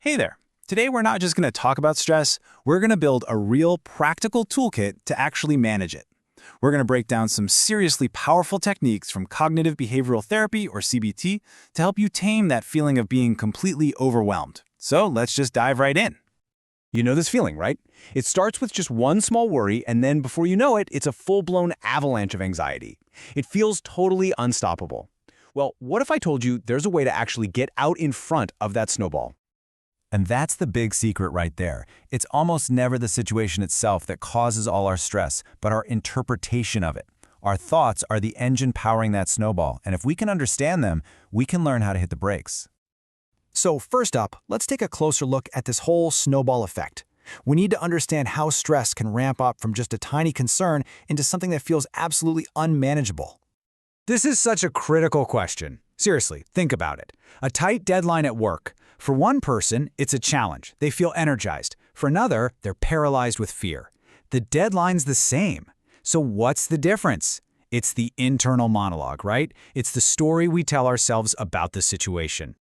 Hey there. Today we're not just going to talk about stress, we're going to build a real practical toolkit to actually manage it. We're going to break down some seriously powerful techniques from cognitive behavioral therapy, or CBT, to help you tame that feeling of being completely overwhelmed. So let's just dive right in. You know this feeling, right? It starts with just one small worry, and then before you know it, it's a full-blown avalanche of anxiety. It feels totally unstoppable. Well, what if I told you there's a way to actually get out in front of that snowball? And that's the big secret right there. It's almost never the situation itself that causes all our stress, but our interpretation of it. Our thoughts are the engine powering that snowball, and if we can understand them, we can learn how to hit the brakes. So first up, let's take a closer look at this whole snowball effect. We need to understand how stress can ramp up from just a tiny concern into something that feels absolutely unmanageable. This is such a critical question. Seriously, think about it. A tight deadline at work. For one person, it's a challenge. They feel energized. For another, they're paralyzed with fear. The deadline's the same. So what's the difference? It's the internal monologue, right? It's the story we tell ourselves about the situation.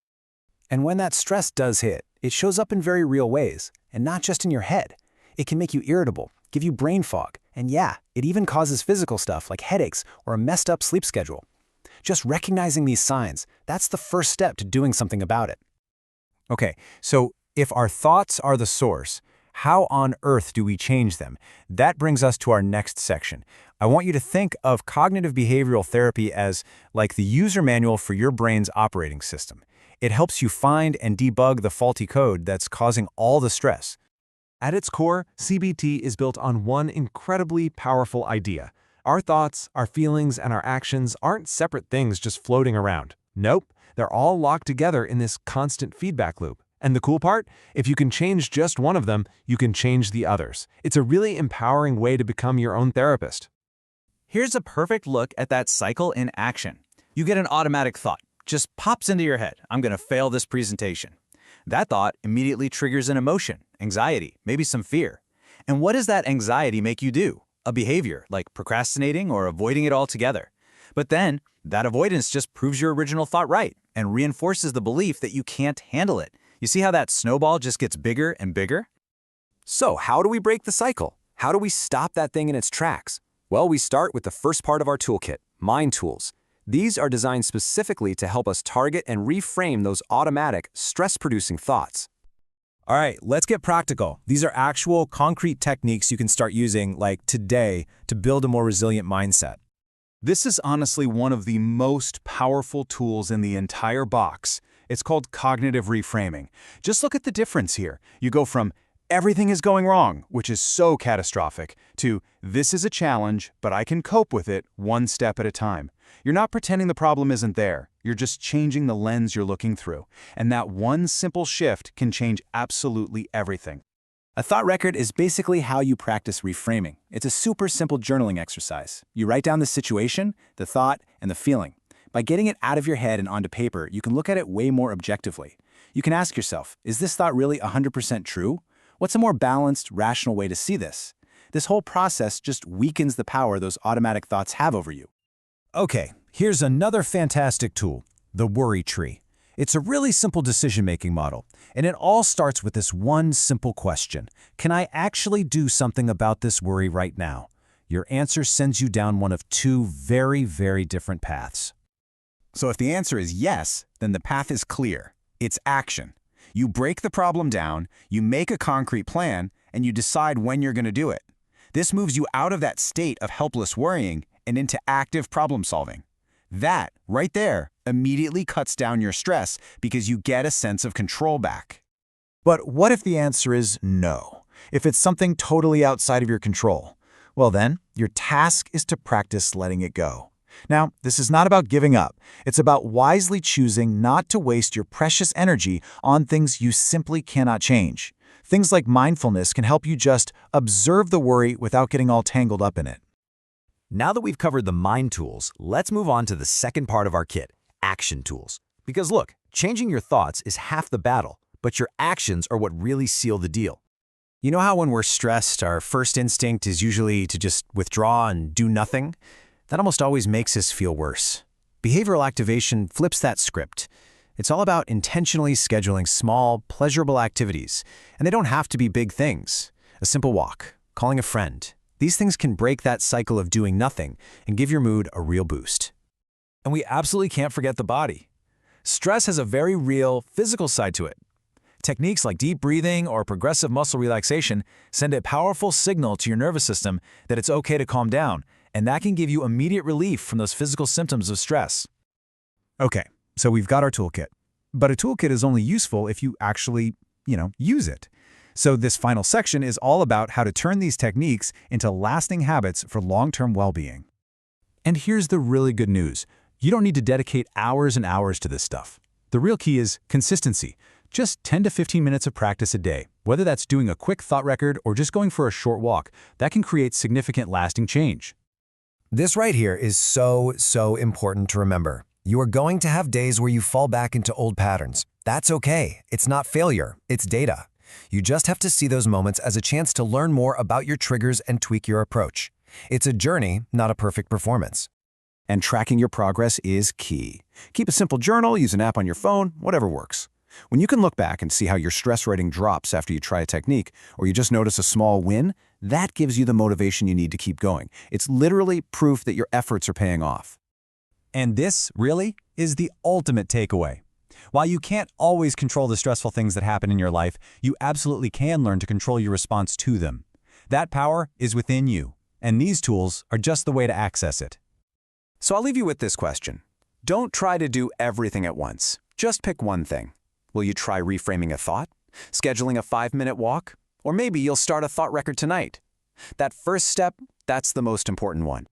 And when that stress does hit, it shows up in very real ways, and not just in your head. It can make you irritable, give you brain fog, and yeah, it even causes physical stuff like headaches or a messed up sleep schedule. Just recognizing these signs, that's the first step to doing something about it. Okay, so if our thoughts are the source, how on earth do we change them? That brings us to our next section. I want you to think of cognitive behavioral therapy as like the user manual for your brain's operating system. It helps you find and debug the faulty code that's causing all the stress. At its core, CBT is built on one incredibly powerful idea. Our thoughts, our feelings, and our actions aren't separate things just floating around. Nope, they're all locked together in this constant feedback loop. And the cool part? If you can change just one of them, you can change the others. It's a really empowering way to become your own therapist. Here's a perfect look at that cycle in action. You get an automatic thought. Just pops into your head, I'm going to fail this presentation. That thought immediately triggers an emotion, anxiety, maybe some fear. And what does that anxiety make you do? A behavior, like procrastinating or avoiding it altogether. But then, that avoidance just proves your original thought right and reinforces the belief that you can't handle it. You see how that snowball just gets bigger and bigger? So how do we break the cycle? How do we stop that thing in its tracks? Well, we start with the first part of our toolkit, mind tools. These are designed specifically to help us target and reframe those automatic, stress-producing thoughts. All right, let's get practical. These are actual concrete techniques you can start using, like today, to build a more resilient mindset. This is honestly one of the most powerful tools in the entire box. It's called cognitive reframing. Just look at the difference here. You go from everything is going wrong, which is so catastrophic, to this is a challenge, but I can cope with it one step at a time. You're not pretending the problem isn't there. You're just changing the lens you're looking through. And that one simple shift can change absolutely everything. A thought record is basically how you practice reframing. It's a super simple journaling exercise. You write down the situation, the thought, and the feeling. By getting it out of your head and onto paper, you can look at it way more objectively. You can ask yourself, is this thought really 100% true? What's a more balanced, rational way to see this? This whole process just weakens the power those automatic thoughts have over you. Okay, here's another fantastic tool, the worry tree. It's a really simple decision-making model, and it all starts with this one simple question. Can I actually do something about this worry right now? Your answer sends you down one of two very, very different paths. So if the answer is yes, then the path is clear. It's action. You break the problem down, you make a concrete plan, and you decide when you're going to do it. This moves you out of that state of helpless worrying and into active problem solving. That, right there, immediately cuts down your stress because you get a sense of control back. But what if the answer is no? If it's something totally outside of your control? Well then, your task is to practice letting it go. Now, this is not about giving up. It's about wisely choosing not to waste your precious energy on things you simply cannot change. Things like mindfulness can help you just observe the worry without getting all tangled up in it. Now that we've covered the mind tools, let's move on to the second part of our kit, action tools. Because look, changing your thoughts is half the battle, but your actions are what really seal the deal. You know how when we're stressed, our first instinct is usually to just withdraw and do nothing? That almost always makes us feel worse. Behavioral activation flips that script. It's all about intentionally scheduling small, pleasurable activities, and they don't have to be big things. A simple walk, calling a friend. These things can break that cycle of doing nothing and give your mood a real boost. And we absolutely can't forget the body. Stress has a very real physical side to it. Techniques like deep breathing or progressive muscle relaxation send a powerful signal to your nervous system that it's okay to calm down, and that can give you immediate relief from those physical symptoms of stress. Okay, so we've got our toolkit. But a toolkit is only useful if you actually, use it. So this final section is all about how to turn these techniques into lasting habits for long-term well-being. And here's the really good news. You don't need to dedicate hours and hours to this stuff. The real key is consistency. Just 10 to 15 minutes of practice a day, whether that's doing a quick thought record or just going for a short walk, that can create significant lasting change. This right here is so important to remember. You are going to have days where you fall back into old patterns. That's okay. It's not failure, it's data. You just have to see those moments as a chance to learn more about your triggers and tweak your approach. It's a journey, not a perfect performance. And tracking your progress is key. Keep a simple journal, use an app on your phone, whatever works. When you can look back and see how your stress rating drops after you try a technique, or you just notice a small win, that gives you the motivation you need to keep going. It's literally proof that your efforts are paying off. And this, really, is the ultimate takeaway. While you can't always control the stressful things that happen in your life, you absolutely can learn to control your response to them. That power is within you, and these tools are just the way to access it. So I'll leave you with this question. Don't try to do everything at once. Just pick one thing. Will you try reframing a thought? Scheduling a 5-minute walk? Or maybe you'll start a thought record tonight. That first step, that's the most important one.